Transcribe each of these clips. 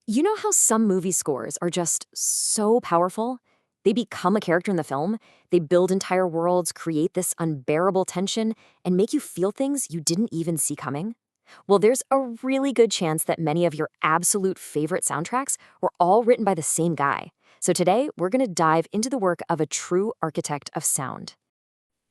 You know how some movie scores are just so powerful? They become a character in the film, they build entire worlds, create this unbearable tension, and make you feel things you didn't even see coming? Well, there's a really good chance that many of your absolute favorite soundtracks were all written by the same guy. So today, we're going to dive into the work of a true architect of sound.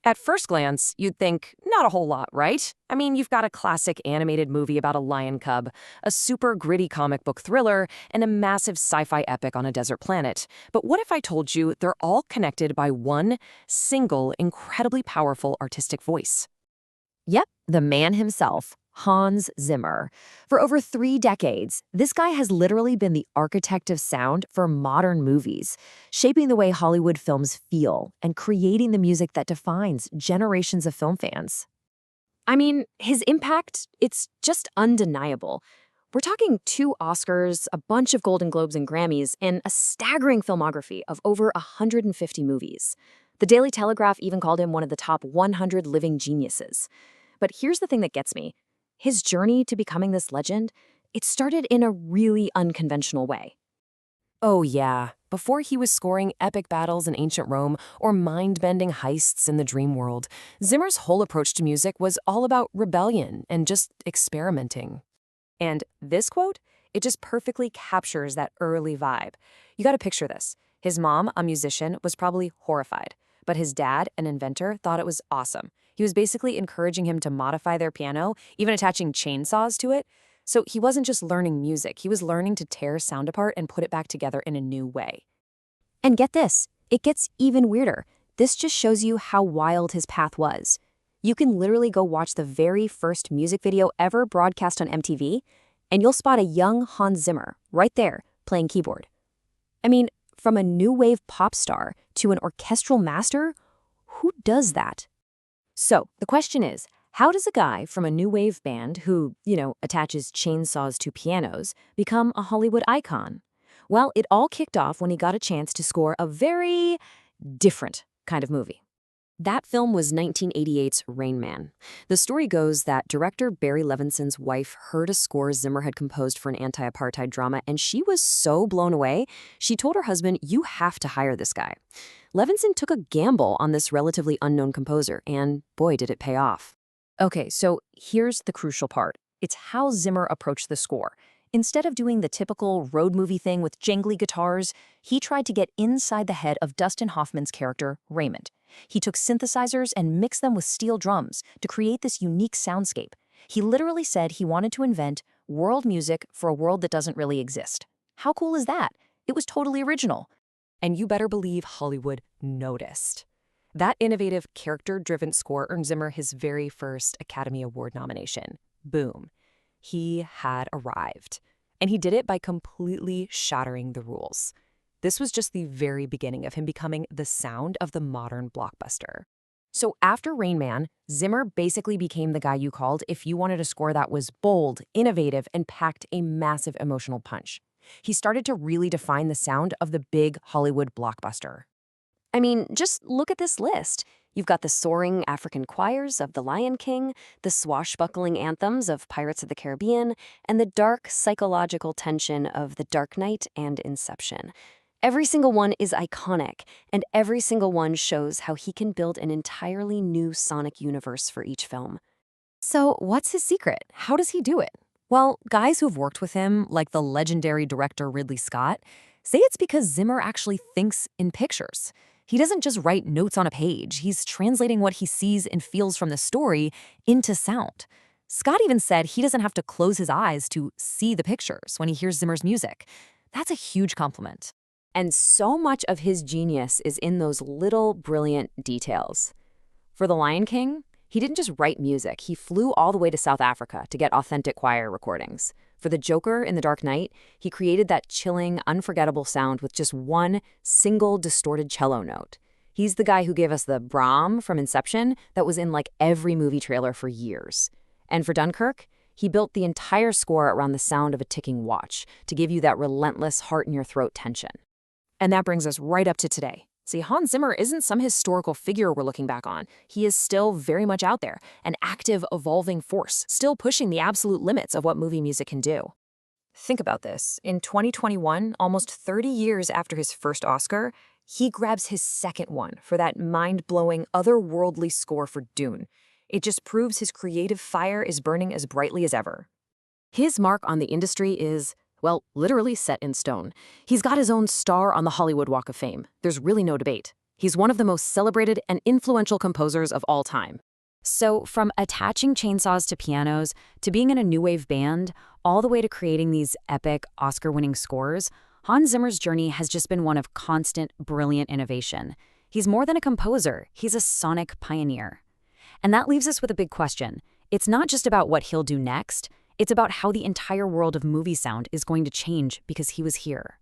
At first glance, you'd think, not a whole lot, right? I mean, you've got a classic animated movie about a lion cub, a super gritty comic book thriller, and a massive sci-fi epic on a desert planet. But what if I told you they're all connected by one single, incredibly powerful artistic voice? Yep, the man himself, Hans Zimmer. For over 3 decades, this guy has literally been the architect of sound for modern movies, shaping the way Hollywood films feel and creating the music that defines generations of film fans. I mean, his impact, it's just undeniable. We're talking 2 Oscars, a bunch of Golden Globes and Grammys, and a staggering filmography of over 150 movies. The Daily Telegraph even called him one of the top 100 living geniuses. But here's the thing that gets me. His journey to becoming this legend, it started in a really unconventional way. Oh yeah, before he was scoring epic battles in ancient Rome or mind-bending heists in the dream world, Zimmer's whole approach to music was all about rebellion and just experimenting. And this quote, it just perfectly captures that early vibe. You gotta picture this. His mom, a musician, was probably horrified, but his dad, an inventor, thought it was awesome. He was basically encouraging him to modify their piano, even attaching chainsaws to it. So he wasn't just learning music, he was learning to tear sound apart and put it back together in a new way. And get this, it gets even weirder. This just shows you how wild his path was. You can literally go watch the very first music video ever broadcast on MTV, and you'll spot a young Hans Zimmer right there playing keyboard. I mean, from a new wave pop star to an orchestral master, who does that? So the question is, how does a guy from a new wave band who, attaches chainsaws to pianos become a Hollywood icon? Well, it all kicked off when he got a chance to score a very different kind of movie. That film was 1988's Rain Man. The story goes that director Barry Levinson's wife heard a score Zimmer had composed for an anti-apartheid drama, and she was so blown away, she told her husband, "You have to hire this guy." Levinson took a gamble on this relatively unknown composer, and boy, did it pay off. Okay, so here's the crucial part. It's how Zimmer approached the score. Instead of doing the typical road movie thing with jangly guitars, he tried to get inside the head of Dustin Hoffman's character, Raymond. He took synthesizers and mixed them with steel drums to create this unique soundscape. He literally said he wanted to invent world music for a world that doesn't really exist. How cool is that? It was totally original. And you better believe Hollywood noticed. That innovative, character-driven score earned Zimmer his very first Academy Award nomination. Boom. He had arrived. And he did it by completely shattering the rules. This was just the very beginning of him becoming the sound of the modern blockbuster. So after Rain Man, Zimmer basically became the guy you called if you wanted a score that was bold, innovative, and packed a massive emotional punch. He started to really define the sound of the big Hollywood blockbuster. I mean, just look at this list. You've got the soaring African choirs of The Lion King, the swashbuckling anthems of Pirates of the Caribbean, and the dark psychological tension of The Dark Knight and Inception. Every single one is iconic, and every single one shows how he can build an entirely new sonic universe for each film. So what's his secret? How does he do it? Well, guys who've worked with him, like the legendary director Ridley Scott, say it's because Zimmer actually thinks in pictures. He doesn't just write notes on a page, he's translating what he sees and feels from the story into sound. Scott even said he doesn't have to close his eyes to see the pictures when he hears Zimmer's music. That's a huge compliment. And so much of his genius is in those little brilliant details. For The Lion King, he didn't just write music, he flew all the way to South Africa to get authentic choir recordings. For the Joker in The Dark Knight, he created that chilling, unforgettable sound with just one single distorted cello note. He's the guy who gave us the Brahm from Inception that was in like every movie trailer for years. And for Dunkirk, he built the entire score around the sound of a ticking watch to give you that relentless heart-in-your-throat tension. And that brings us right up to today. See, Hans Zimmer isn't some historical figure we're looking back on. He is still very much out there, an active, evolving force, still pushing the absolute limits of what movie music can do. Think about this. In 2021, almost 30 years after his first Oscar, he grabs his second one for that mind-blowing, otherworldly score for Dune. It just proves his creative fire is burning as brightly as ever. His mark on the industry is, well, literally set in stone. He's got his own star on the Hollywood Walk of Fame. There's really no debate. He's one of the most celebrated and influential composers of all time. So, from attaching chainsaws to pianos, to being in a new wave band, all the way to creating these epic, Oscar-winning scores, Hans Zimmer's journey has just been one of constant, brilliant innovation. He's more than a composer, he's a sonic pioneer. And that leaves us with a big question. It's not just about what he'll do next, it's about how the entire world of movie sound is going to change because he was here.